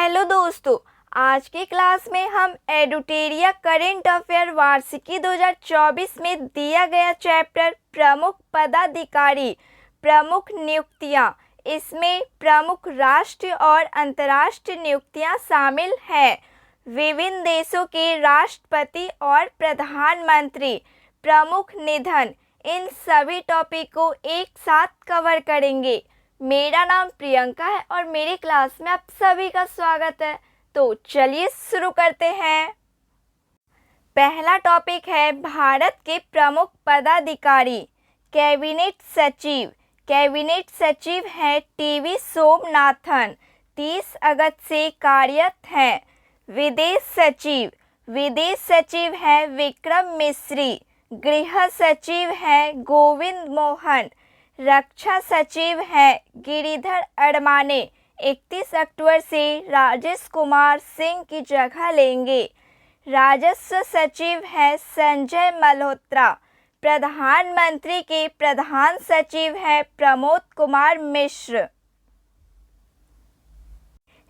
Hello दोस्तों, आज की क्लास में हम एडुटेरिया करेंट अफेयर वार्षिकी 2024 में दिया गया चैप्टर प्रमुख पदाधिकारी प्रमुख नियुक्तियां, इसमें प्रमुख राष्ट्रीय और अंतर्राष्ट्रीय नियुक्तियां शामिल हैं। विभिन्न देशों के राष्ट्रपति और प्रधानमंत्री प्रमुख निधन, इन सभी टॉपिक को एक साथ कवर करेंगे। मेरा नाम प्रियंका है और मेरी क्लास में आप सभी का स्वागत है। तो चलिए शुरू करते हैं। पहला टॉपिक है भारत के प्रमुख पदाधिकारी। कैबिनेट सचिव। कैबिनेट सचिव है टीवी सोमनाथन, 30 अगस्त से कार्यरत हैं। विदेश सचिव। विदेश सचिव है विक्रम मिश्री। गृह सचिव है गोविंद मोहन। रक्षा सचिव है गिरिधर अडमाने, 31 अक्टूबर से राजेश कुमार सिंह की जगह लेंगे। राजस्व सचिव है संजय मल्होत्रा। प्रधानमंत्री के प्रधान सचिव है प्रमोद कुमार मिश्र।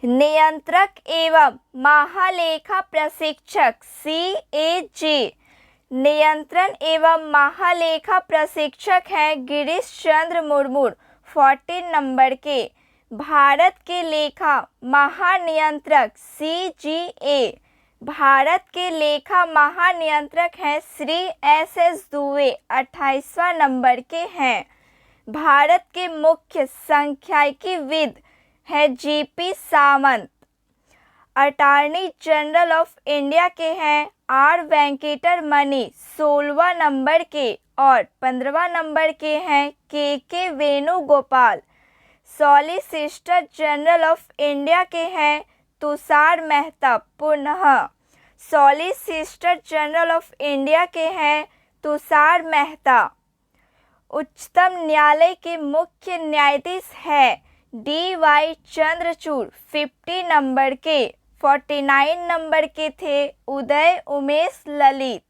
नियंत्रक एवं महालेखा प्रशिक्षक CAG। नियंत्रण एवं महालेखा प्रशिक्षक हैं गिरीश चंद्र मुर्मू, 14 नंबर के। भारत के लेखा महानियंत्रक CGA। भारत के लेखा महानियंत्रक हैं श्री SS दुबे, 28वां नंबर के हैं। भारत के मुख्य सांख्यिकीविद है GP Sawant. Attorney general of India के हैं R वेंकटरमणि, 16वां नंबर के, और 15वां नंबर के हैं KK Venugopal. Solicitor general of India के हैं तुषार मेहता। पुनः सॉलिसिटर जनरल ऑफ इंडिया के हैं तुषार मेहता। उच्चतम न्यायालय के मुख्य न्यायाधीश है DY चंद्रचूड़, 50 नंबर के। 49 नंबर के थे उदय उमेश ललित।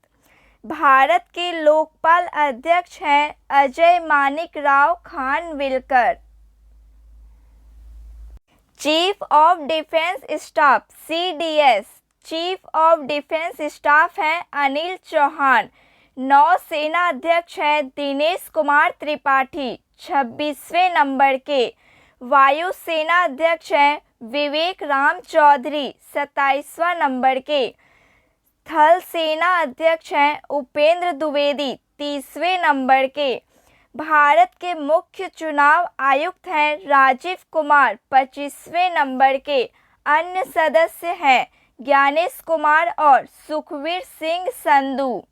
भारत के लोकपाल अध्यक्ष हैं Ajay Manik Rao Khanwilkar. Chief of defence staff CDS। Chief of defence staff हैं अनिल चौहान। नौसेना अध्यक्ष हैं दिनेश कुमार त्रिपाठी, 26वें नंबर के। वायुसेना अध्यक्ष हैं विवेक राम चौधरी, 27वां नंबर के। थल सेना अध्यक्ष हैं उपेंद्र द्विवेदी, 30वें नंबर के। भारत के मुख्य चुनाव आयुक्त हैं राजीव कुमार, 25वें नंबर के। अन्य सदस्य हैं ज्ञानेश कुमार और सुखवीर सिंह संधू।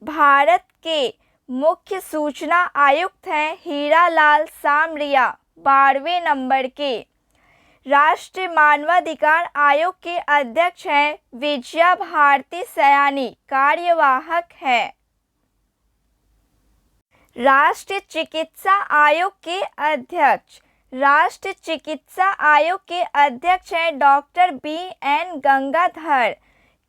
भारत के मुख्य सूचना आयुक्त हैं हीरालाल सामरिया, 12वें नंबर के। राष्ट्रीय मानवाधिकार आयोग के अध्यक्ष हैं विजया भारती सयानी, कार्यवाहक है। राष्ट्रीय चिकित्सा आयोग के अध्यक्ष। राष्ट्रीय चिकित्सा आयोग के अध्यक्ष हैं डॉक्टर BN गंगाधर।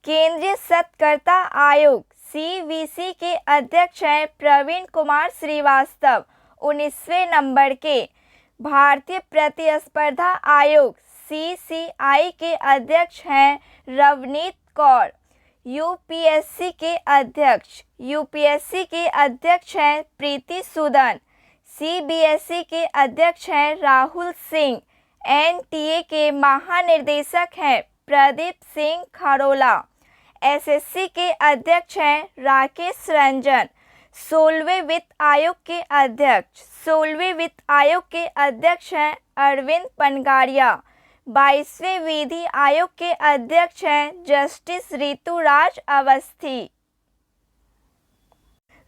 केंद्रीय सत्कर्ता आयोग CVC के अध्यक्ष हैं प्रवीण कुमार श्रीवास्तव, 19वें नंबर के। भारतीय प्रतिस्पर्धा आयोग CCI के अध्यक्ष हैं रवनीत कौर। UPSC के अध्यक्ष हैं प्रीति सूदन। CBSE के अध्यक्ष हैं राहुल सिंह। NTA के महानिर्देशक हैं प्रदीप सिंह खरोला। SSC के अध्यक्ष हैं राकेश रंजन। 16वें वित्त आयोग के अध्यक्ष हैं अरविंद पनगारिया। 22वें विधि आयोग के अध्यक्ष हैं जस्टिस ऋतुराज अवस्थी।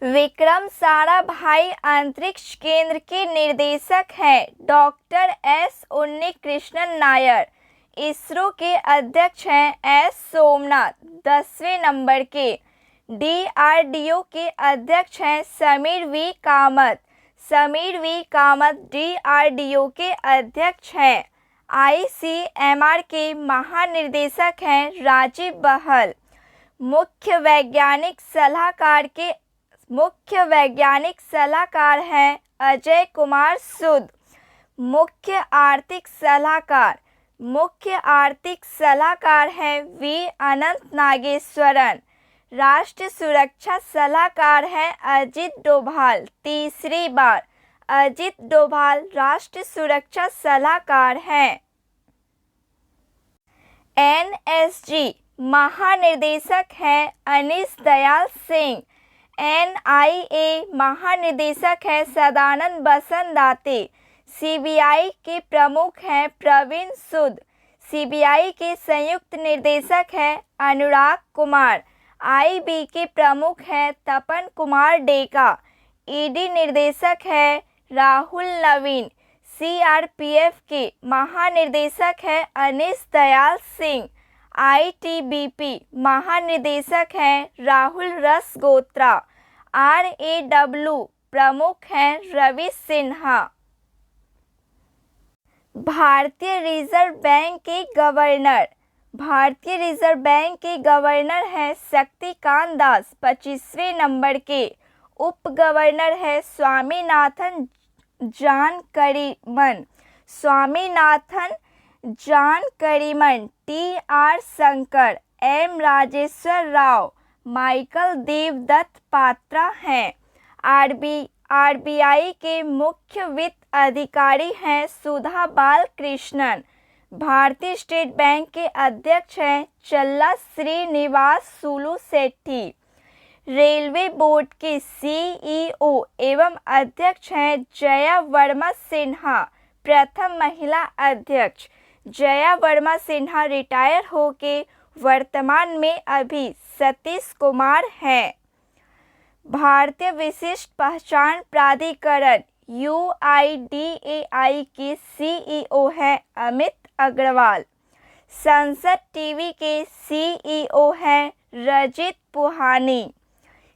विक्रम साराभाई अंतरिक्ष केंद्र के निर्देशक हैं डॉक्टर S उन्नीकृष्णन नायर। इसरो के अध्यक्ष हैं S सोमनाथ, 10वें नंबर के। DRDO के अध्यक्ष हैं Sameer V Kamat. Sameer V Kamat DRDO के अध्यक्ष हैं। ICMR के महानिर्देशक हैं राजीव बहल। मुख्य वैज्ञानिक सलाहकार हैं अजय कुमार सूद। मुख्य आर्थिक सलाहकार मुख्य आर्थिक सलाहकार हैं वी अनंत नागेश्वरन। राष्ट्रीय सुरक्षा सलाहकार हैं अजित डोभाल। तीसरी बार अजित डोभाल राष्ट्रीय सुरक्षा सलाहकार हैं। एनएसजी महानिदेशक हैं अनीश दयाल सिंह। एनआईए महानिदेशक हैं सदानंद बसंदाते। सीबीआई के प्रमुख हैं प्रवीण सूद। सीबीआई के संयुक्त निर्देशक हैं अनुराग कुमार। आईबी के प्रमुख हैं तपन कुमार डेका। ईडी निर्देशक हैं राहुल नवीन। सीआरपीएफ के महानिदेशक हैं अनीश दयाल सिंह। आईटीबीपी महानिदेशक हैं राहुल रसगोत्रा। आरएडब्ल्यू प्रमुख हैं रवि सिन्हा। भारतीय रिजर्व बैंक के गवर्नर। भारतीय रिजर्व बैंक के गवर्नर हैं शक्तिकांत दास। 25वें नंबर के उप गवर्नर है स्वामीनाथन जानकरीमन। स्वामीनाथन जानकरीमन, टी.आर. शंकर, एम. राजेश्वर राव, माइकल देवदत्त पात्रा हैं। आरबीआई के मुख्य वित्त अधिकारी हैं सुधा बालकृष्णन। भारतीय स्टेट बैंक के अध्यक्ष हैं चल्ला श्रीनिवास सुलू सेठी। रेलवे बोर्ड के सीईओ एवं अध्यक्ष हैं जया वर्मा सिन्हा। प्रथम महिला अध्यक्ष जया वर्मा सिन्हा रिटायर होके वर्तमान में अभी सतीश कुमार हैं। भारतीय विशिष्ट पहचान प्राधिकरण UIDAI के सीईओ हैं अमित अग्रवाल। संसद टीवी के सीईओ हैं रजित पुहानी।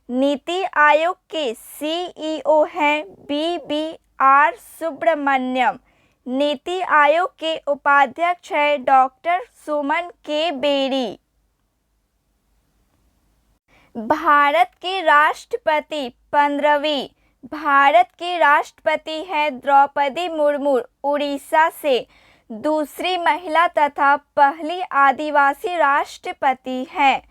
नीति आयोग के सीईओ हैं BBR सुब्रमण्यम। नीति आयोग के उपाध्यक्ष हैं डॉक्टर सुमन के बेरी। भारत के राष्ट्रपति 15वीं भारत के राष्ट्रपति हैं द्रौपदी मुर्मू। उड़ीसा से दूसरी महिला तथा पहली आदिवासी राष्ट्रपति हैं।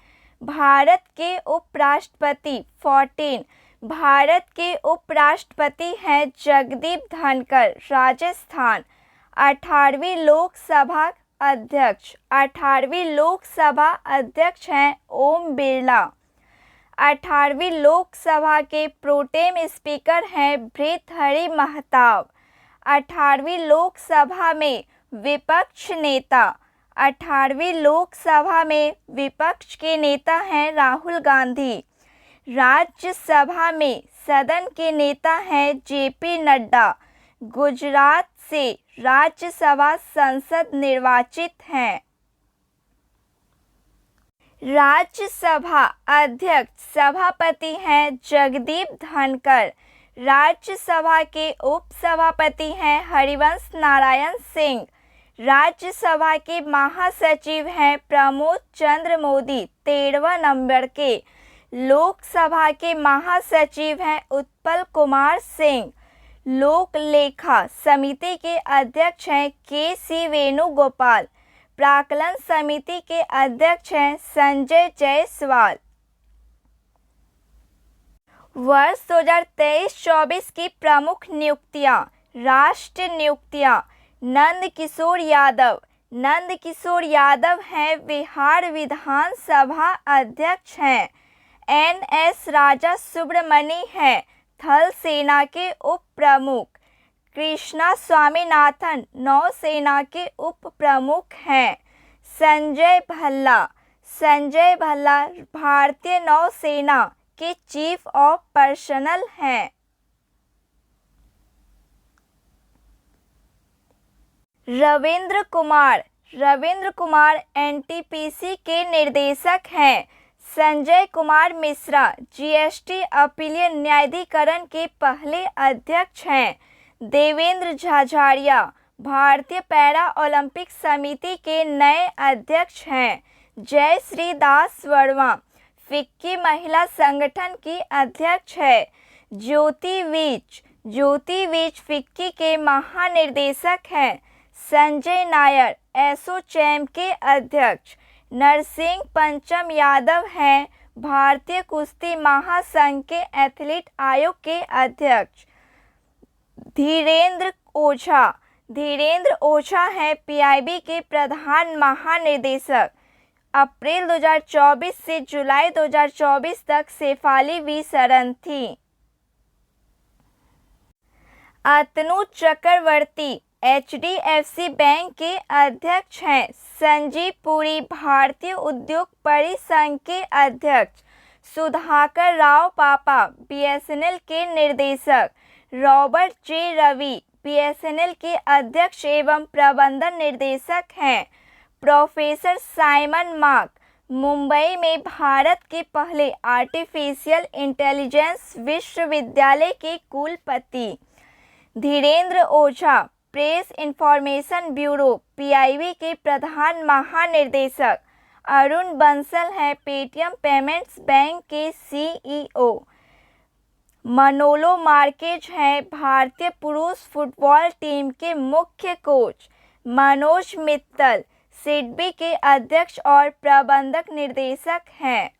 भारत के उपराष्ट्रपति 14 भारत के उपराष्ट्रपति हैं जगदीप धनखड़, राजस्थान। 18वीं लोकसभा अध्यक्ष 18वीं लोकसभा अध्यक्ष हैं ओम बिरला। 18वीं लोकसभा के प्रोटेम स्पीकर हैं भृतहरि महताब। 18वीं लोकसभा में विपक्ष नेता 18वीं लोकसभा में विपक्ष के नेता हैं राहुल गांधी। राज्यसभा में सदन के नेता हैं जेपी नड्डा। गुजरात से राज्यसभा संसद निर्वाचित हैं। राज्यसभा अध्यक्ष सभापति हैं जगदीप धनखड़। राज्यसभा के उपसभापति हैं हरिवंश नारायण सिंह। राज्यसभा के महासचिव हैं प्रमोद चंद्र मोदी 13वें नंबर के। लोकसभा के महासचिव हैं उत्पल कुमार सिंह। लोक लेखा समिति के अध्यक्ष हैं के.सी. वेणुगोपाल। प्राक्कलन समिति के अध्यक्ष हैं संजय जायसवाल। वर्ष 2023-24 की प्रमुख नियुक्तियां। राष्ट्रीय नियुक्तियां। नंद किशोर यादव। नंद किशोर यादव हैं बिहार विधानसभा अध्यक्ष हैं। एन.एस. राजा सुब्रमणी हैं थल सेना के उप प्रमुख। कृष्णा स्वामीनाथन नौसेना के उप प्रमुख हैं। संजय भल्ला भारतीय नौसेना के चीफ ऑफ पर्सनल हैं। रविंद्र कुमार एनटीपीसी के निर्देशक हैं। संजय कुमार मिश्रा जीएसटी अपीलीय न्यायाधिकरण के पहले अध्यक्ष हैं। देवेंद्र झाझड़िया भारतीय पैरा ओलंपिक समिति के नए अध्यक्ष हैं। जयश्री दास वर्मा फिक्की महिला संगठन की अध्यक्ष है। ज्योति विज फिक्की के महानिर्देशक हैं। संजय नायर एसोचैम के अध्यक्ष। नरसिंह पंचम यादव हैं भारतीय कुश्ती महासंघ के एथलीट आयोग के अध्यक्ष। धीरेन्द्र ओझा हैं पीआईबी के प्रधान महानिदेशक। अप्रैल 2024 से जुलाई 2024 तक शेफाली वी शरण थी। अतनु चक्रवर्ती एचडीएफसी बैंक के अध्यक्ष हैं। संजीव पुरी भारतीय उद्योग परिसंघ के अध्यक्ष। सुधाकर राव पापा बीएसएनएल के निर्देशक। रॉबर्ट जे रवि बीएसएनएल के अध्यक्ष एवं प्रबंधन निर्देशक हैं। प्रोफेसर साइमन मार्क मुंबई में भारत के पहले आर्टिफिशियल इंटेलिजेंस विश्वविद्यालय के कुलपति। Dhirendra Ojha press information bureau PIB के प्रधान महानिदेशक। अरुण बंसल हैं पेटीएम पेमेंट्स बैंक के सीईओ। मनोलो मार्केज हैं भारतीय पुरुष फुटबॉल टीम के मुख्य कोच। मनोज मित्तल सिडबी के अध्यक्ष और प्रबंधक निर्देशक हैं।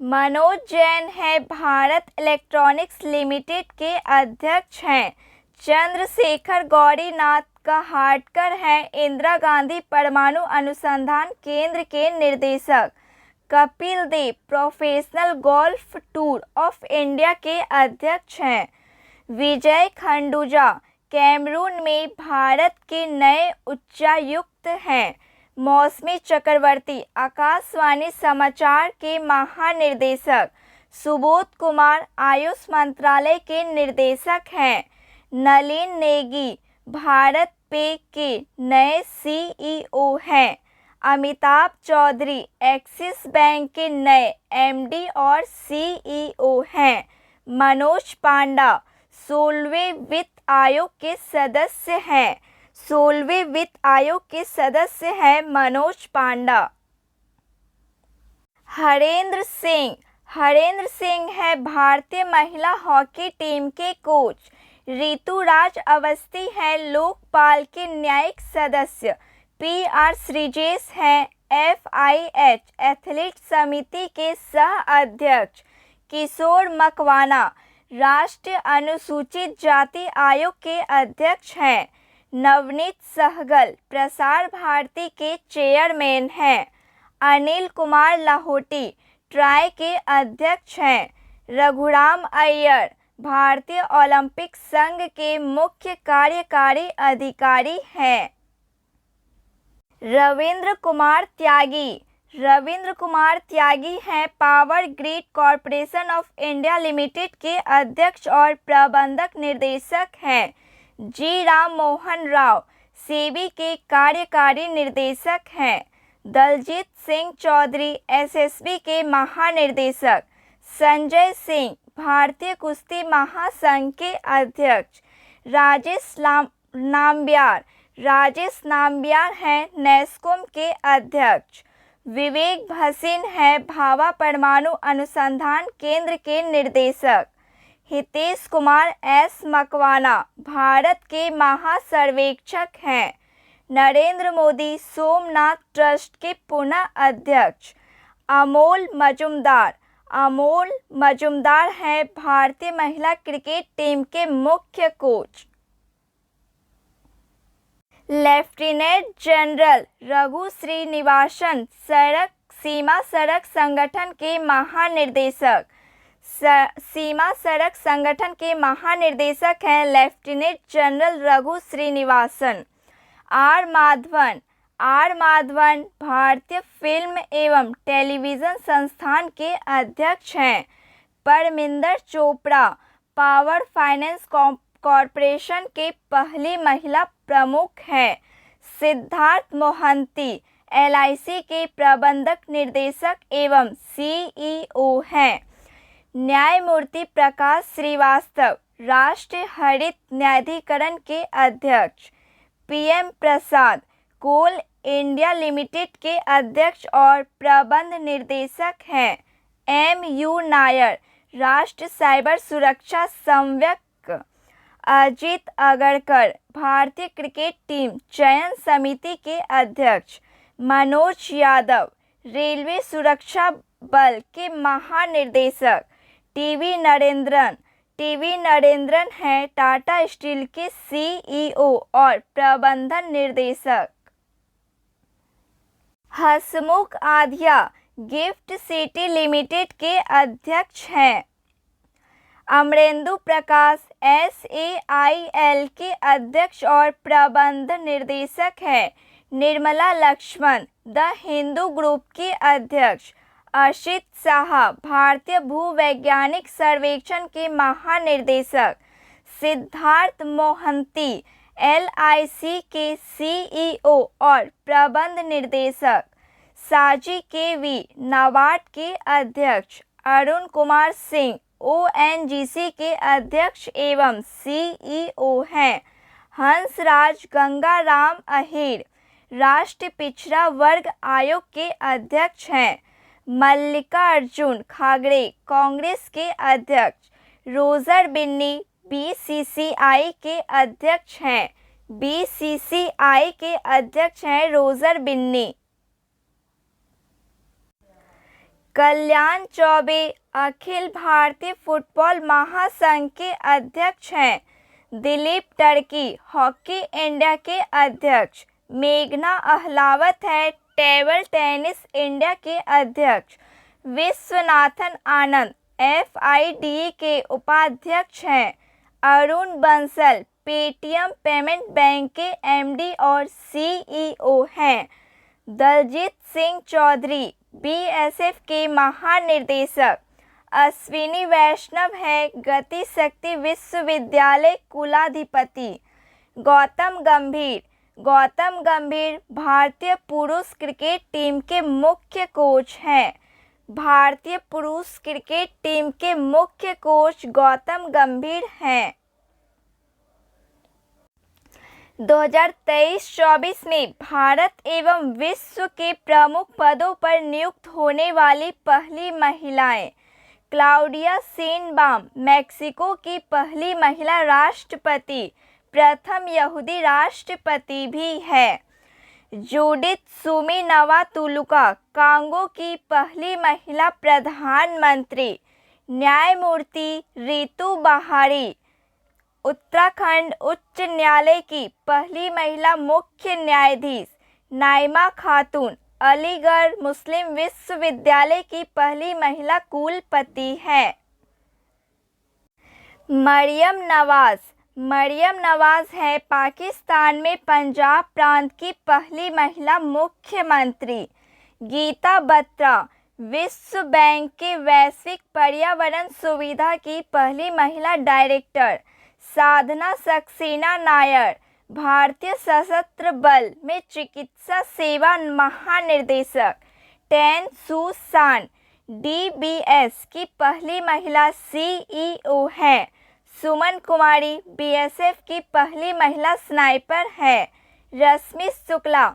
मनोज जैन हैं भारत इलेक्ट्रॉनिक्स लिमिटेड के अध्यक्ष हैं। चंद्रशेखर गौरीनाथ कहाटकर हैं इंदिरा गांधी परमाणु अनुसंधान केंद्र के निर्देशक। Kapil Dev professional golf tour of India के अध्यक्ष हैं। विजय खंडूजा कैमरून में भारत के नए उच्चायुक्त हैं। मौसमी चक्रवर्ती आकाशवाणी समाचार के महानिदेशक। सुबोध कुमार आयुष मंत्रालय के निर्देशक हैं। नलिन नेगी भारत पे के नए सीईओ हैं। अमिताभ चौधरी एक्सिस बैंक के नए एमडी और सीईओ हैं। मनोज पांडा 16वें वित्त आयोग के सदस्य हैं। 16वें वित्त आयोग के सदस्य हैं मनोज पांडा। हरेंद्र सिंह है भारतीय महिला हॉकी टीम के कोच। ऋतुराज अवस्थी हैं लोकपाल के न्यायिक सदस्य। पीआर श्रीजेश हैं एफआईएच एथलीट समिति के सह अध्यक्ष। किशोर मकवाना राष्ट्रीय अनुसूचित जाति आयोग के अध्यक्ष हैं। नवनीत सहगल प्रसार भारती के चेयरमैन हैं। अनिल कुमार लाहौटी ट्राई के अध्यक्ष हैं। रघुराम अय्यर भारतीय ओलंपिक संघ के मुख्य कार्यकारी अधिकारी हैं। रविंद्र कुमार त्यागी हैं power grid corporation of India limited के अध्यक्ष और प्रबंधक निर्देशक हैं। जी राम मोहन राव सेबी के कार्यकारी निर्देशक हैं। दलजीत सिंह चौधरी एसएसबी के महानिदेशक। संजय सिंह भारतीय कुश्ती महासंघ के अध्यक्ष। राजेश नाम्बियार हैं नेस्कॉम के अध्यक्ष। विवेक भसीन हैं भाभा परमाणु अनुसंधान केंद्र के निर्देशक। हितेश कुमार एस मकवाना भारत के महासर्वेक्षक हैं। नरेंद्र मोदी सोमनाथ ट्रस्ट के पुनः अध्यक्ष। अमोल मजुमदार हैं भारतीय महिला क्रिकेट टीम के मुख्य कोच। लेफ्टिनेंट जनरल रघु श्रीनिवासन सीमा सड़क संगठन के महानिदेशक। सीमा सड़क संगठन के महानिदेशक हैं lieutenant general Raghu Srinivasan. R Madhavan भारतीय फिल्म एवं टेलीविज़न संस्थान के अध्यक्ष हैं। Parminder Chopra power finance corporation के पहली महिला प्रमुख हैं। सिद्धार्थ मोहंती एलआईसी के प्रबंधक निर्देशक एवं सीईओ हैं। न्यायमूर्ति प्रकाश श्रीवास्तव राष्ट्रीय हरित न्यायाधिकरण के अध्यक्ष। पीएम प्रसाद कोल इंडिया लिमिटेड के अध्यक्ष और प्रबंध निर्देशक हैं। एमयू नायर राष्ट्रीय साइबर सुरक्षा संव्यक अजीत अगरकर भारतीय क्रिकेट टीम चयन समिति के अध्यक्ष। मनोज यादव रेलवे सुरक्षा बल के महानिदेशक। टीवी नरेंद्रन हैं टाटा स्टील के सीईओ और प्रबंधन निर्देशक। हसमुख आधिया गिफ्ट सिटी लिमिटेड के अध्यक्ष हैं। अमरेंदु प्रकाश SAIL के अध्यक्ष और प्रबंध निर्देशक हैं। निर्मला लक्ष्मण द हिंदू ग्रुप के अध्यक्ष। अशित साहा भारतीय भूवैज्ञानिक सर्वेक्षण के महानिदेशक। सिद्धार्थ मोहंती LIC के CEO और प्रबंध निर्देशक। साजी KV नाबार्ड के अध्यक्ष। अरुण कुमार सिंह ONGC के अध्यक्ष एवं CEO हैं। हंसराज गंगाराम अहीर राष्ट्रीय पिछड़ा वर्ग आयोग के अध्यक्ष हैं। मल्लिकार्जुन खड़गे कांग्रेस के अध्यक्ष। रोजर बिन्नी BCCI के अध्यक्ष हैं। BCCI के अध्यक्ष हैं रोजर बिन्नी। कल्याण चौबे अखिल भारतीय फुटबॉल महासंघ के अध्यक्ष हैं। दिलीप टर्की हॉकी इंडिया के अध्यक्ष। मेघना अहलावत है टेबल टेनिस इंडिया के अध्यक्ष। विश्वनाथन आनंद FIDA के उपाध्यक्ष हैं। Arun Bansal Paytm payment bank के MD और CEO हैं। दलजीत सिंह चौधरी BSF के महानिदेशक। अश्विनी वैष्णव है गति शक्ति विश्वविद्यालय कुलाधिपति। गौतम गंभीर भारतीय पुरुष क्रिकेट टीम के मुख्य कोच हैं। भारतीय पुरुष क्रिकेट टीम के मुख्य कोच गौतम गंभीर हैं। 2023-24 में भारत एवं विश्व के प्रमुख पदों पर नियुक्त होने वाली पहली महिलाएं। क्लाउडिया शेनबाम मैक्सिको की पहली महिला राष्ट्रपति, प्रथम यहूदी राष्ट्रपति भी है। जूडिथ सुमिनवा-तुलुका कांगो की पहली महिला प्रधानमंत्री। न्यायमूर्ति रितु बहारी उत्तराखंड उच्च न्यायालय की पहली महिला मुख्य न्यायाधीश। नाइमा खातून अलीगढ़ मुस्लिम विश्वविद्यालय की पहली महिला कुलपति हैं। मरियम नवाज है पाकिस्तान में पंजाब प्रांत की पहली महिला मुख्यमंत्री। गीता बत्रा विश्व बैंक के वैश्विक पर्यावरण सुविधा की पहली महिला डायरेक्टर। साधना सक्सेना नायर भारतीय सशस्त्र बल में चिकित्सा सेवा महानिदेशक। टेन सू सान DBS की पहली महिला CEO हैं। सुमन कुमारी BSF की पहली महिला स्नाइपर है। रश्मि शुक्ला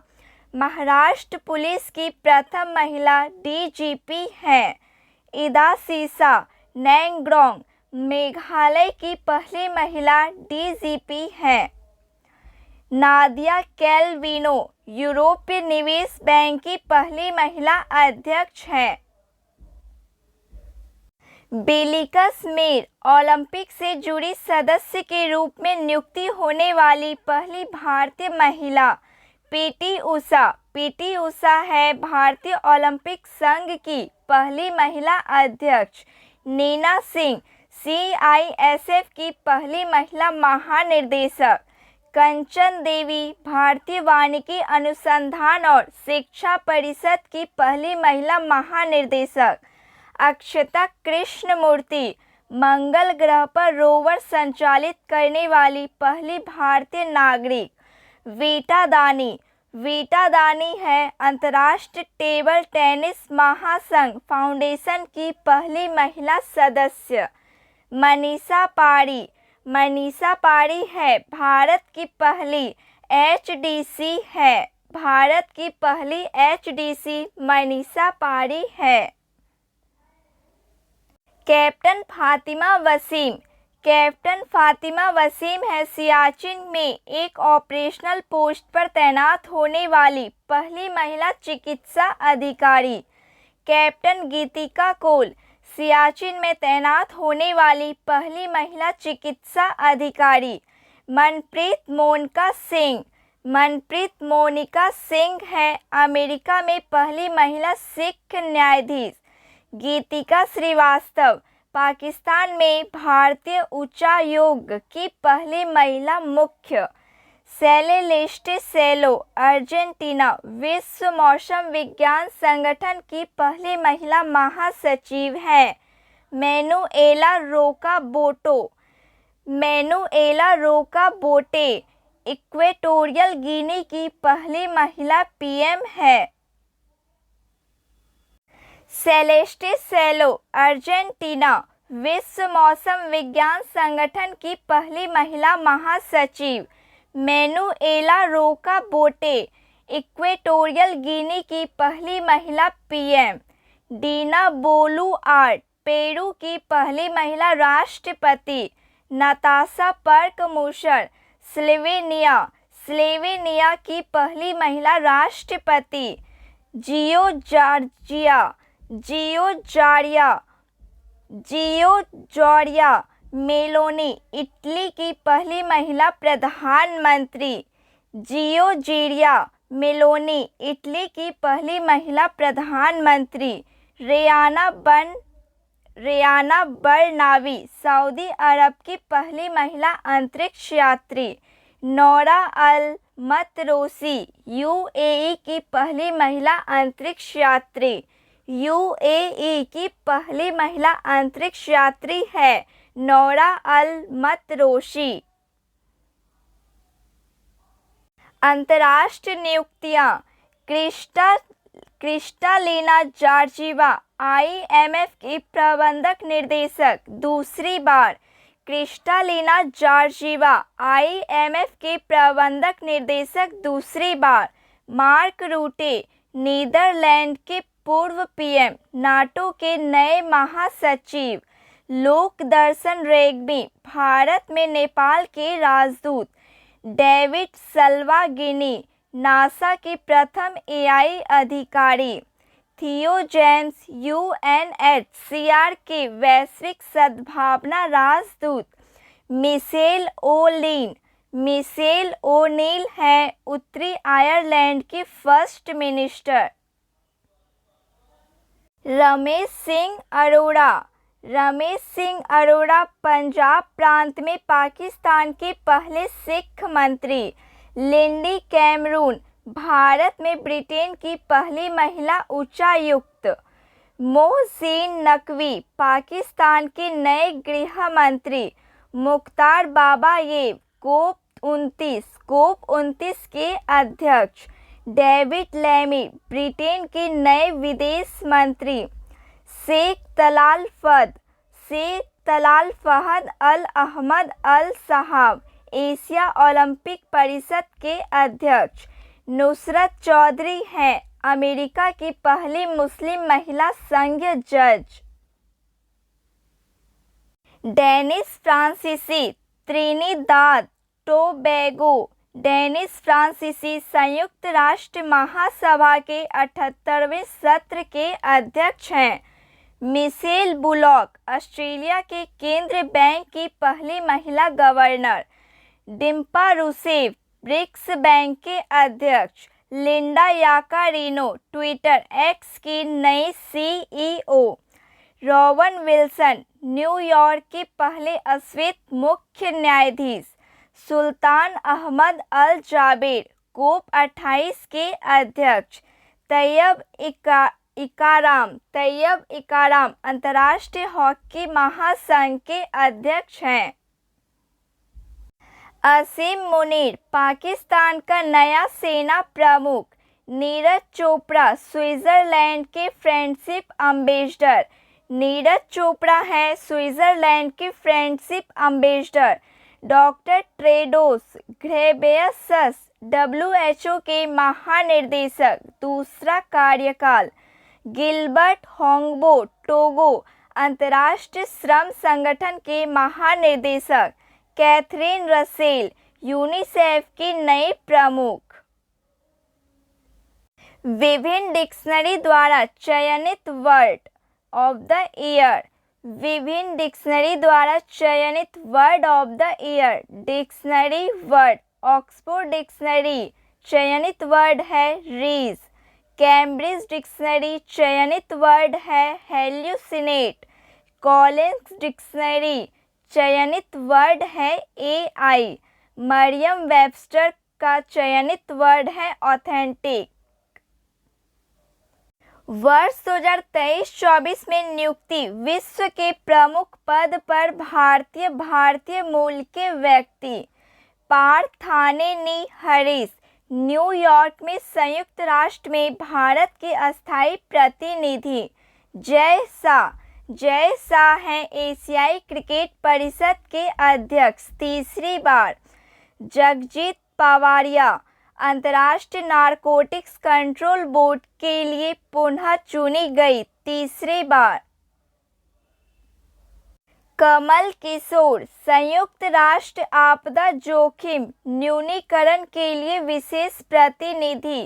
महाराष्ट्र पुलिस की प्रथम महिला DGP हैं। इदा सीसा नैंगडोंग मेघालय की पहली महिला DGP हैं। नादिया कैलविनो यूरोपीय निवेश बैंक की पहली महिला अध्यक्ष हैं। बेलिका स्मिर ओलंपिक से जुड़ी सदस्य के रूप में नियुक्ति होने वाली पहली भारतीय महिला। PT उषा है भारतीय ओलंपिक संघ की पहली महिला अध्यक्ष। नीना सिंह CISF की पहली महिला महानिदेशक। कंचन देवी भारतीय वानिकी अनुसंधान और शिक्षा परिषद की पहली महिला महानिदेशक। अक्षता कृष्णमूर्ति मंगल ग्रह पर रोवर संचालित करने वाली पहली भारतीय नागरिक। वीटा दानी है अंतर्राष्ट्रीय टेबल टेनिस महासंघ फाउंडेशन की पहली महिला सदस्य। मनीषा पारी है भारत की पहली HDC मनीषा पारी है। कैप्टन फातिमा वसीम कैप्टन फातिमा वसीम है सियाचिन में एक ऑपरेशनल पोस्ट पर तैनात होने वाली पहली महिला चिकित्सा अधिकारी। कैप्टन गीतिका कोल सियाचिन में तैनात होने वाली पहली महिला चिकित्सा अधिकारी। मनप्रीत मोनिका सिंह है अमेरिका में पहली महिला सिख न्यायाधीश। गीतिका श्रीवास्तव पाकिस्तान में भारतीय उच्चायोग की पहली महिला मुख्य। सेलेस्टे सेलो अर्जेंटीना विश्व मौसम विज्ञान संगठन की पहली महिला महासचिव हैं। मैनुएला रोकाबोटे इक्वेटोरियल गिनी की पहली महिला पीएम है। सेलेस्टे सेलो अर्जेंटीना विश्व मौसम विज्ञान संगठन की पहली महिला महासचिव। मैनुएला रोकाबोटे इक्वेटोरियल गिनी की पहली महिला पीएम। डीना बोलुआर्ट पेरू की पहली महिला राष्ट्रपति। नताशा परकमूशर स्लोवेनिया की पहली महिला राष्ट्रपति। जियो जॉर्जिया मेलोनी इटली की पहली महिला प्रधानमंत्री। जियोर्जिया मेलोनी इटली की पहली महिला प्रधानमंत्री। रेयाना बरनावी सऊदी अरब की पहली महिला अंतरिक्ष यात्री। नौरा अल मतरोसी यूएई की पहली महिला अंतरिक्ष यात्री। यूएई की पहली महिला अंतरिक्ष यात्री है नौरा अल मतरोसी। अंतर्राष्ट्रीय नियुक्तियां। क्रिस्टालिना जॉर्जिवा आईएमएफ की प्रबंधक निर्देशक दूसरी बार। क्रिस्टालिना जॉर्जिवा आईएमएफ के प्रबंधक निर्देशक दूसरी बार। मार्क रूटे नीदरलैंड के पूर्व पीएम नाटो के नए महासचिव। लोकदर्शन रेग्मी भारत में नेपाल के राजदूत। डेविड सल्वा नासा के प्रथम एआई अधिकारी। थियो जेम्स यूएनएचसीआर के वैश्विक सद्भावना राजदूत। मिशेल ओ'नील है उत्तरी आयरलैंड की फर्स्ट मिनिस्टर। रमेश सिंह अरोड़ा पंजाब प्रांत में पाकिस्तान के पहले सिख मंत्री। लिंडी कैमरून भारत में ब्रिटेन की पहली महिला उच्चायुक्त। मोहसिन नकवी पाकिस्तान के नए गृह मंत्री। मुख्तार बाबायेव कोप 29 के अध्यक्ष। डेविड लेमी ब्रिटेन के नए विदेश मंत्री। शेख तलाल फहद अल अहमद अल साहब एशिया ओलंपिक परिषद के अध्यक्ष। नुसरत चौधरी हैं अमेरिका की पहली मुस्लिम महिला संघ जज। डेनिस फ्रांसीसी त्रिनिदाद टोबैगो संयुक्त राष्ट्र महासभा के 78वें सत्र के अध्यक्ष हैं। मिशेल बुलॉक ऑस्ट्रेलिया के केंद्रीय बैंक की पहली महिला गवर्नर। डिम्पा रूसेफ ब्रिक्स बैंक के अध्यक्ष। लिंडा याकारिनो ट्विटर एक्स की नई सीईओ। रोवन विल्सन न्यूयॉर्क के पहले अश्वेत मुख्य न्यायाधीश। सुल्तान अहमद अल जाबेर कोप 28 के अध्यक्ष। तैयब इकाराम अंतर्राष्ट्रीय हॉकी महासंघ के अध्यक्ष हैं। असीम मुनीर पाकिस्तान का नया सेना प्रमुख। नीरज चोपड़ा स्विट्जरलैंड के फ्रेंडशिप एम्बेसडर। नीरज चोपड़ा है स्विट्जरलैंड के friendship ambassador. Doctor Tedros Ghebreyesus WHO के महानिदेशक दूसरा कार्यकाल। गिलबर्ट होंगबो टोगो अंतर्राष्ट्रीय श्रम संगठन के महानिदेशक कैथरीन रसेल यूनिसेफ की नई प्रमुख। विभिन्न डिक्शनरी द्वारा चयनित वर्ड ऑफ द ईयर। विभिन्न डिक्शनरी द्वारा चयनित word of the year. Dictionary word Oxford dictionary चयनित वर्ड है रीज। कैम्ब्रिज डिक्शनरी चयनित वर्ड है हेल्यूसिनेट। कॉलिंस डिक्शनरी चयनित वर्ड है एआई। मरियम वेबस्टर का चयनित वर्ड है ऑथेंटिक। वर्ष 2023-24 में नियुक्ति। विश्व के प्रमुख पद पर भारतीय मूल के व्यक्ति। पार्थानेनी हरीश न्यूयॉर्क में संयुक्त राष्ट्र में भारत के अस्थायी प्रतिनिधि। जय शाह हैं एशियाई क्रिकेट परिषद के अध्यक्ष तीसरी बार। जगजीत पवारिया अंतर्राष्ट्रीय नारकोटिक्स कंट्रोल बोर्ड के लिए पुनः चुनी गई तीसरी बार। कमल किशोर संयुक्त राष्ट्र आपदा जोखिम न्यूनीकरण के लिए विशेष प्रतिनिधि।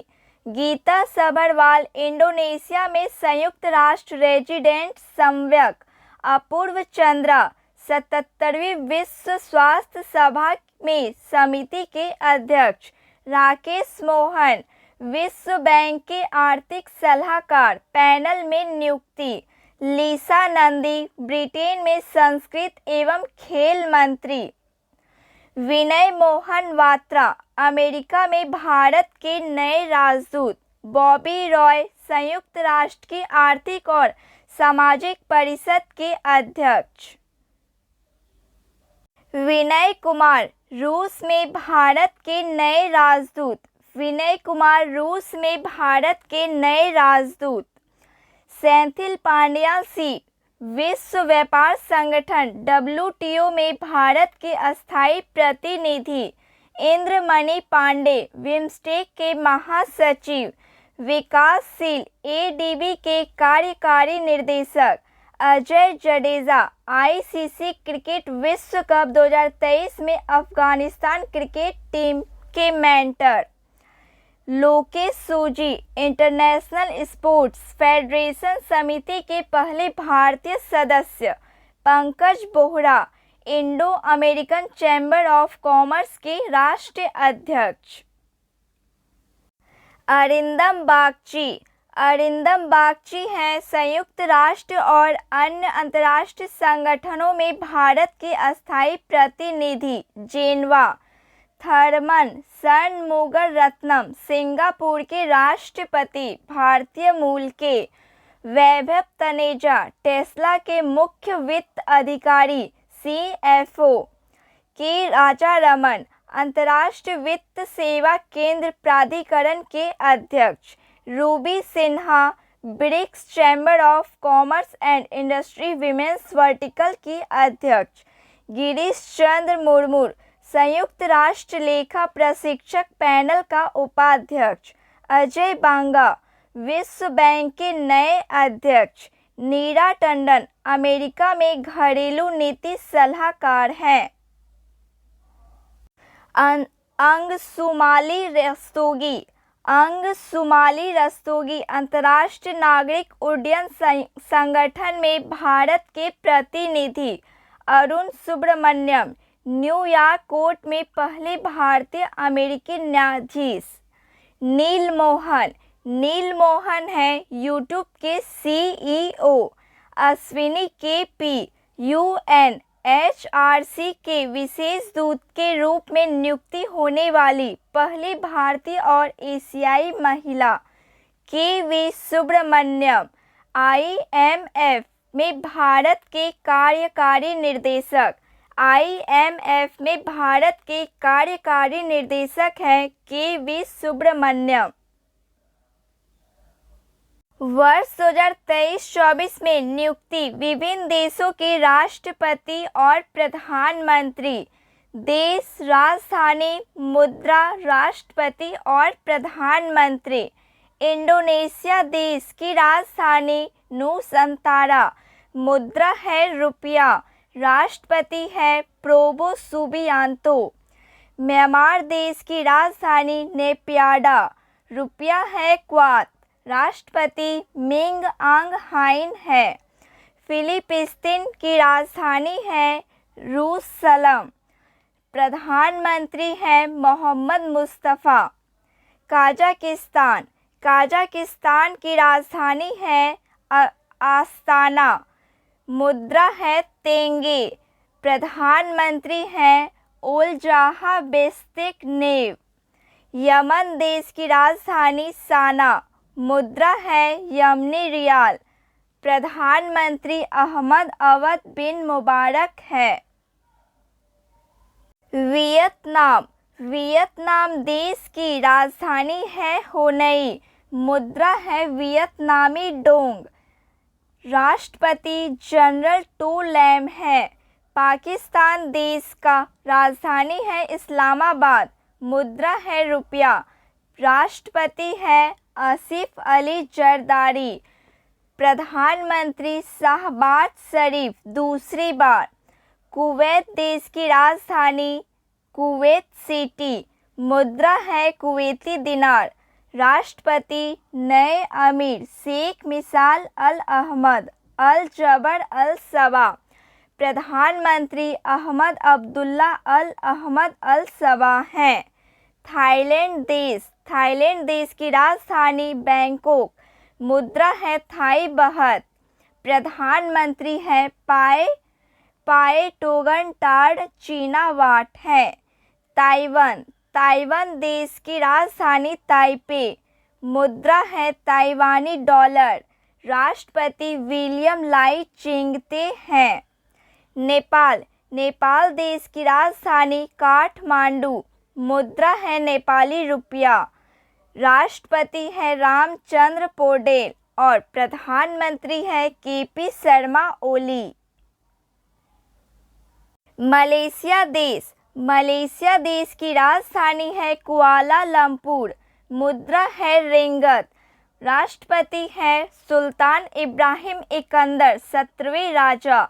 गीता सभरवाल इंडोनेशिया में संयुक्त राष्ट्र रेजिडेंट समन्वयक। अपूर्व चंद्रा 77वीं विश्व स्वास्थ्य सभा में समिति के अध्यक्ष। राकेश मोहन विश्व बैंक के आर्थिक सलाहकार पैनल में नियुक्ति। लीसा नंदी ब्रिटेन में संस्कृत एवं खेल मंत्री। विनय मोहन वात्रा अमेरिका में भारत के नए राजदूत। बॉबी रॉय संयुक्त राष्ट्र की आर्थिक और सामाजिक परिषद के अध्यक्ष। विनय कुमार रूस में भारत के नए राजदूत। विनय कुमार रूस में भारत के नए राजदूत। सेंथिल पांड्या सी विश्व व्यापार संगठन WTO में भारत के अस्थायी प्रतिनिधि। इंद्रमणि पांडे बिम्स्टेक के महासचिव। विकासशील ADB के कार्यकारी निर्देशक। अजय जडेजा ICC क्रिकेट विश्व कप 2023 में अफगानिस्तान क्रिकेट टीम के मेंटर। लोकेश सूजी इंटरनेशनल स्पोर्ट्स फेडरेशन समिति के पहले भारतीय सदस्य। Pankaj Bohra Indo American chamber of commerce के राष्ट्रीय अध्यक्ष। अरिंदम बागची हैं संयुक्त राष्ट्र और अन्य अंतर्राष्ट्रीय संगठनों में भारत के अस्थायी प्रतिनिधि। जेनेवा। थर्मन षणमुगरत्नम सिंगापुर के राष्ट्रपति भारतीय मूल के। वैभव तनेजा टेस्ला के मुख्य वित्त अधिकारी CFO। के राजारमन अंतर्राष्ट्रीय वित्त सेवा केंद्र प्राधिकरण के अध्यक्ष। Ruby Sinha BRICS chamber of commerce and industry women's vertical की अध्यक्ष। गिरीश चंद्र मुर्मू संयुक्त राष्ट्र लेखा प्रशिक्षक पैनल का उपाध्यक्ष। अजय बांगा विश्व बैंक के नए अध्यक्ष। नीरा टंडन अमेरिका में घरेलू नीति सलाहकार हैं। अंगुशमाली रस्तोगी अंतर्राष्ट्रीय नागरिक उड्डयन संगठन में भारत के प्रतिनिधि। अरुण सुब्रमण्यम न्यूयॉर्क कोर्ट में पहले भारतीय अमेरिकी न्यायाधीश। नील मोहन हैं यूट्यूब के CEO। अश्विनी KP UNHRC के विशेष दूत के रूप में नियुक्ति होने वाली पहली भारतीय और एशियाई महिला। KV सुब्रमण्यम IMF में भारत के कार्यकारी निर्देशक। IMF में भारत के कार्यकारी निर्देशक हैं KV सुब्रमण्यम। वर्ष 2023-24 में नियुक्ति। विभिन्न देशों के राष्ट्रपति और प्रधानमंत्री। देश राजधानी मुद्रा राष्ट्रपति और प्रधानमंत्री। इंडोनेशिया देश की राजधानी नूसंतारा। मुद्रा है रुपया। राष्ट्रपति है प्रोबो सुबियांतो। म्यांमार देश की राजधानी नेपियाडा। रुपया है क्वात। राष्ट्रपति मिंग आंग हाइन है। फिलिपींस की राजधानी है रूसलम। प्रधानमंत्री है मोहम्मद मुस्तफ़ा। कजाकिस्तान। कजाकिस्तान की राजधानी है आस्ताना। मुद्रा है तेंगे। प्रधानमंत्री हैं उलजाहा बेस्तिक नेव। यमन देश की राजधानी साना। मुद्रा है यमनी रियाल। प्रधानमंत्री अहमद अवद बिन मुबारक है। वियतनाम। वियतनाम देश की राजधानी है होनई। मुद्रा है वियतनामी डोंग। राष्ट्रपति जनरल टू लैम है। पाकिस्तान देश का राजधानी है इस्लामाबाद। मुद्रा है रुपया। राष्ट्रपति है आसिफ अली जरदारी। प्रधानमंत्री शहबाज शरीफ दूसरी बार। कुवैत देश की राजधानी कुवैत सिटी। मुद्रा है कुवैती दिनार। राष्ट्रपति नए अमीर शेख मिसाल अल अहमद अल जबर अल सबा। प्रधानमंत्री अहमद अब्दुल्ला अल अहमद अल सबा हैं। थाईलैंड देश। थाईलैंड देश की राजधानी बैंकॉक। मुद्रा है थाई बहत। प्रधानमंत्री है पाए टोगन टार्ड चीनावाट है। ताइवान। ताइवान देश की राजधानी ताइपे। मुद्रा है ताइवानी डॉलर। राष्ट्रपति विलियम लाई चिंगते हैं। नेपाल। नेपाल देश की राजधानी काठमांडू। मुद्रा है नेपाली रुपया। राष्ट्रपति है रामचंद्र पौडेल और प्रधानमंत्री है केपी शर्मा ओली। मलेशिया देश। मलेशिया देश की राजधानी है कुआलालंपुर। मुद्रा है रिंगत। राष्ट्रपति है सुल्तान इब्राहिम इकंदर 17वें राजा।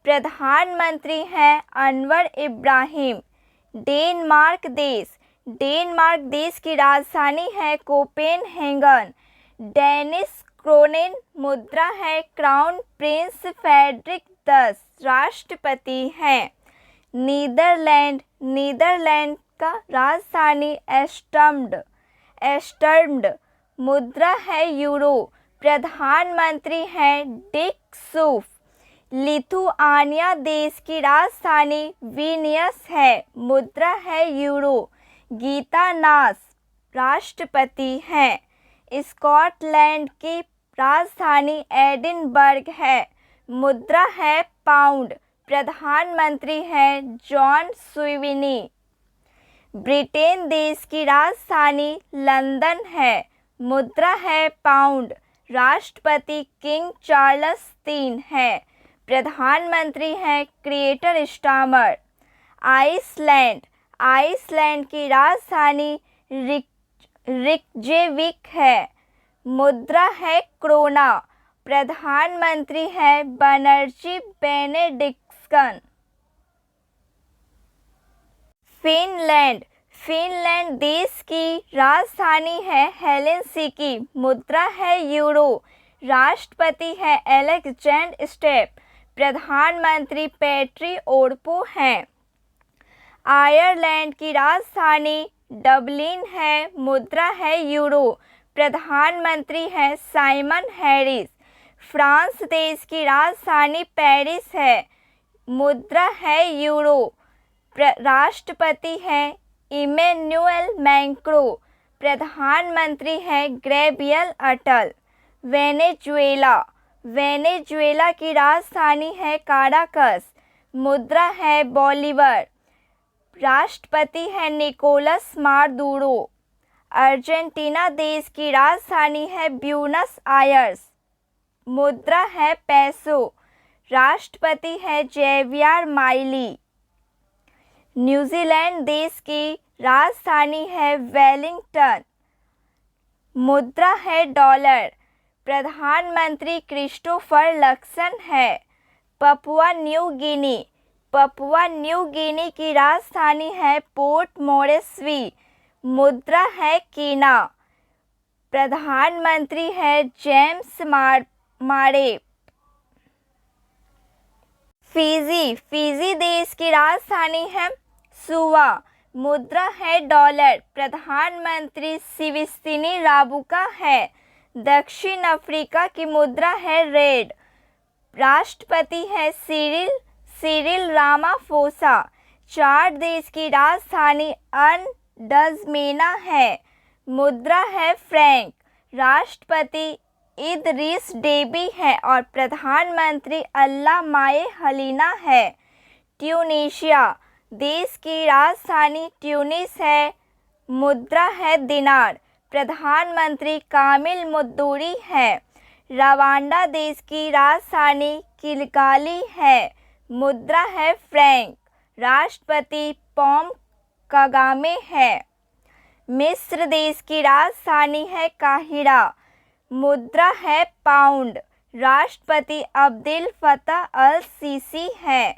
प्रधानमंत्री हैं अनवर इब्राहिम। डेनमार्क देश। डेनमार्क देश की राजधानी है कोपेनहेगन। डेनिस क्रोनेन। मुद्रा है क्राउन प्रिंस फेडरिक 10 राष्ट्रपति हैं। नीदरलैंड। नीदरलैंड का राजधानी एस्टर्म्ड। मुद्रा है यूरो। प्रधानमंत्री हैं डिक सूफ। लिथुआनिया देश की राजधानी विनियस है। मुद्रा है यूरो। गीता नास राष्ट्रपति हैं। स्कॉटलैंड की राजधानी एडिनबर्ग है। मुद्रा है पाउंड। प्रधानमंत्री हैं जॉन सुइविनी। ब्रिटेन देश की राजधानी लंदन है। मुद्रा है पाउंड। राष्ट्रपति किंग चार्ल्स 3 हैं। प्रधानमंत्री हैं क्रिएटर स्टामर। आइसलैंड। आइसलैंड की राजधानी रिकजेविक है। मुद्रा है क्रोना। प्रधानमंत्री हैं बनर्जी बेनेडिक्सन। फिनलैंड। फिनलैंड देश की राजधानी है हेलेंसिकी। मुद्रा है यूरो। राष्ट्रपति है एलेक्जेंडर स्टेप। प्रधानमंत्री पैट्री ओरपो हैं। आयरलैंड की राजधानी डबलिन है। मुद्रा है यूरो। प्रधानमंत्री हैं साइमन हैरिस। फ्रांस देश की राजधानी पेरिस है। मुद्रा है यूरो। राष्ट्रपति हैं इमैनुएल मैक्रो। प्रधानमंत्री हैं गैब्रियल अटल। वेनेजुएला। वेनेजुएला की राजधानी है काराकस। मुद्रा है बोलीवर। राष्ट्रपति हैं निकोलस मादुरो। अर्जेंटीना देश की राजधानी है ब्यूनस आयर्स। मुद्रा है पैसो। राष्ट्रपति है जेवियर माइली। न्यूजीलैंड देश की राजधानी है वेलिंगटन। मुद्रा है डॉलर। प्रधानमंत्री क्रिस्टोफर लक्सन है। Papua New Guinea. Papua New Guinea की राजधानी है पोर्ट मोरेस्बी। मुद्रा है कीना। प्रधानमंत्री है जेम्स मारे। फिजी देश की राजधानी है सुवा। मुद्रा है डॉलर। प्रधानमंत्री सिविस्तिनी राबुका है। दक्षिण अफ्रीका की मुद्रा है रेड। राष्ट्रपति है सिरिल रामाफोसा। चाड देश की राजधानी अनडजमेना है। मुद्रा है फ्रैंक। राष्ट्रपति इदरीस डेबी है और प्रधानमंत्री अल्लाह माए हलीना है। ट्यूनीशिया देश की राजधानी ट्यूनिस है। मुद्रा है दिनार। प्रधानमंत्री कामिल मुद्दूरी है। रवांडा देश की राजधानी किगाली है। मुद्रा है फ्रैंक। राष्ट्रपति पॉल कगामे है। मिस्र देश की राजधानी है काहिरा। मुद्रा है पाउंड। राष्ट्रपति अब्देल फतह अल सीसी है।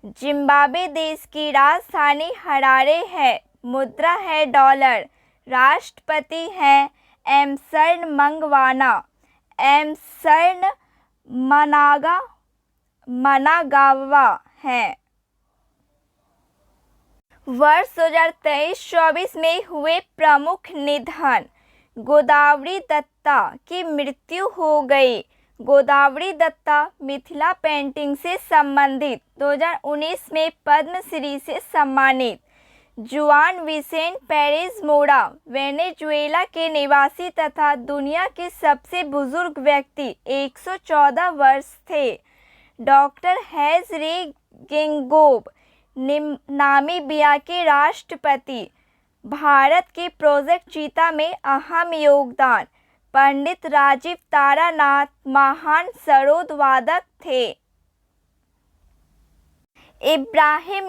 जिम्बाब्वे देश की राजधानी हरारे है। मुद्रा है डॉलर। राष्ट्रपति हैं एमर्सन मनागावा हैं। वर्ष 2023-24 में हुए प्रमुख निधन। गोदावरी दत्ता की मृत्यु हो गई। गोदावरी दत्ता मिथिला पेंटिंग से संबंधित 2019 में पद्मश्री से सम्मानित। जुआन विसेंट पेरेज मोरा वेनेजुएला के निवासी तथा दुनिया के सबसे बुजुर्ग व्यक्ति 114 वर्ष थे। डॉक्टर हेजरी गेंगोब नामीबिया के राष्ट्रपति। भारत के प्रोजेक्ट चीता में अहम योगदान। पंडित राजीव तारानाथ महान सरोद वादक थे। इब्राहिम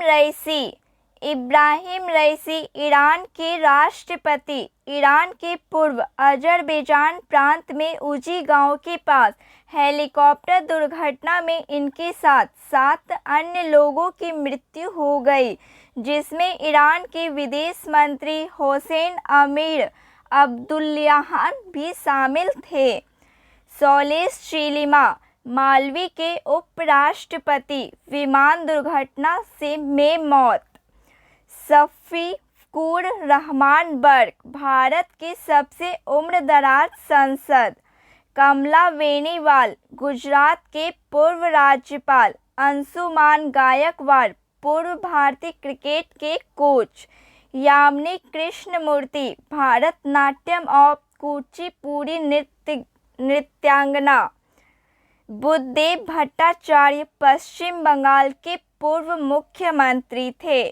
रईसी ईरान के राष्ट्रपति। ईरान के पूर्व अजरबैजान प्रांत में उजी गांव के पास हेलीकॉप्टर दुर्घटना में इनके साथ 7 अन्य लोगों की मृत्यु हो गई, जिसमें ईरान के विदेश मंत्री हुसैन अमीर अब्दुल्लाहियान भी शामिल थे। सोलेस चिलिमा मालवी के उपराष्ट्रपति। विमान दुर्घटना में मौत। शफीकुर रहमान बर्क भारत के सबसे उम्रदराज सांसद। कमला बेनीवाल गुजरात के पूर्व राज्यपाल। अंशुमान गायकवाड़ पूर्व भारतीय क्रिकेट के कोच। यामिनी कृष्णमूर्ति भारतनाट्यम और कुचिपुड़ी नृत्यांगना। बुद्धदेव भट्टाचार्य पश्चिम बंगाल के पूर्व मुख्यमंत्री थे।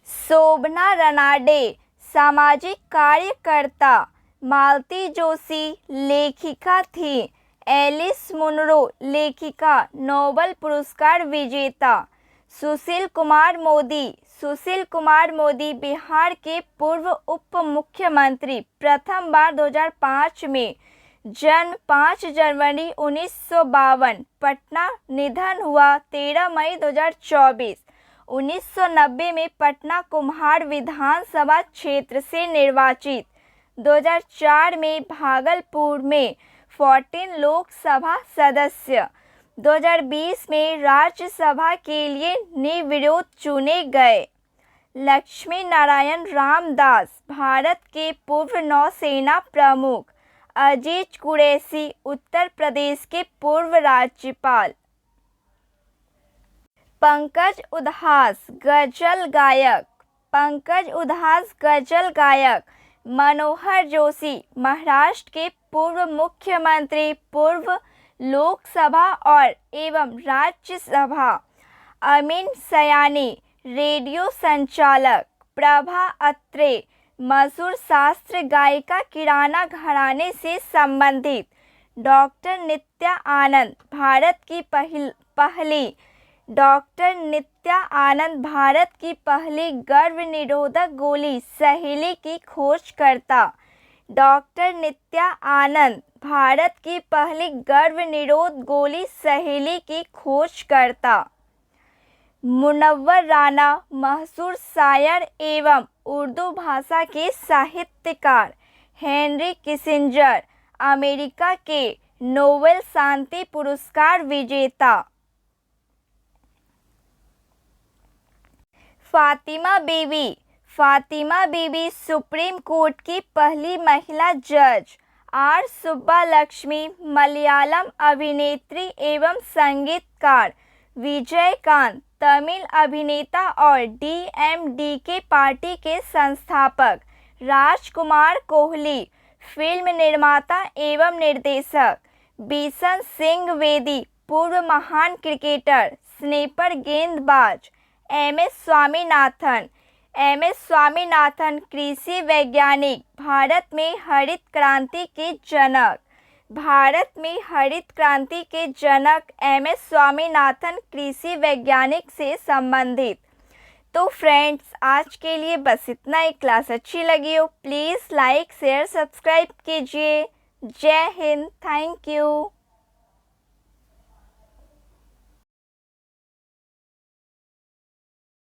शोभना रनाडे सामाजिक कार्यकर्ता। मालती जोशी लेखिका थी। एलिस मुनरो लेखिका, नोबेल पुरस्कार विजेता। सुशील कुमार मोदी बिहार के पूर्व उप मुख्यमंत्री। प्रथम बार 2005 में। जन्म 5 जनवरी 1952। पटना। निधन हुआ 13 मई 2024। 1990 में पटना कुम्हार विधानसभा क्षेत्र से निर्वाचित। 2004 में भागलपुर में 14 लोकसभा सदस्य। 2020 में राज्यसभा के लिए निर्विरोध चुने गए। लक्ष्मी नारायण रामदास भारत के पूर्व नौसेना प्रमुख। अजीज कुरैशी उत्तर प्रदेश के पूर्व राज्यपाल। पंकज उधास गजल गायक। मनोहर जोशी महाराष्ट्र के पूर्व मुख्यमंत्री, पूर्व लोकसभा और एवं राज्यसभा। अमीन सयानी रेडियो संचालक। प्रभा अत्रे मशहूर शास्त्रीय गायिका किराना घराने से संबंधित। डॉक्टर नित्या आनंद भारत की पहली गर्भ निरोधक गोली सहेली की खोजकर्ता। डॉक्टर नित्या आनंद भारत की पहली गर्भ निरोध गोली सहेली की खोजकर्ता। मुनव्वर राना मशहूर शायर एवं उर्दू भाषा के साहित्यकार। हेनरी किसिंजर अमेरिका के नोबेल शांति पुरस्कार विजेता। फातिमा बीबी सुप्रीम कोर्ट की पहली महिला जज। आर सुब्बालक्ष्मी मलयालम अभिनेत्री एवं संगीतकार। विजयकांत तमिल अभिनेता और डीएमडीके पार्टी के संस्थापक। राजकुमार कोहली फिल्म निर्माता एवं निर्देशक। बिशन सिंह बेदी पूर्व महान क्रिकेटर, स्नैपर गेंदबाज। एम एस स्वामीनाथन कृषि वैज्ञानिक। भारत में हरित क्रांति के जनक एम एस स्वामीनाथन कृषि वैज्ञानिक से संबंधित। तो फ्रेंड्स, आज के लिए बस इतना ही। क्लास अच्छी लगी हो प्लीज़ लाइक शेयर सब्सक्राइब कीजिए। जय हिंद, थैंक यू।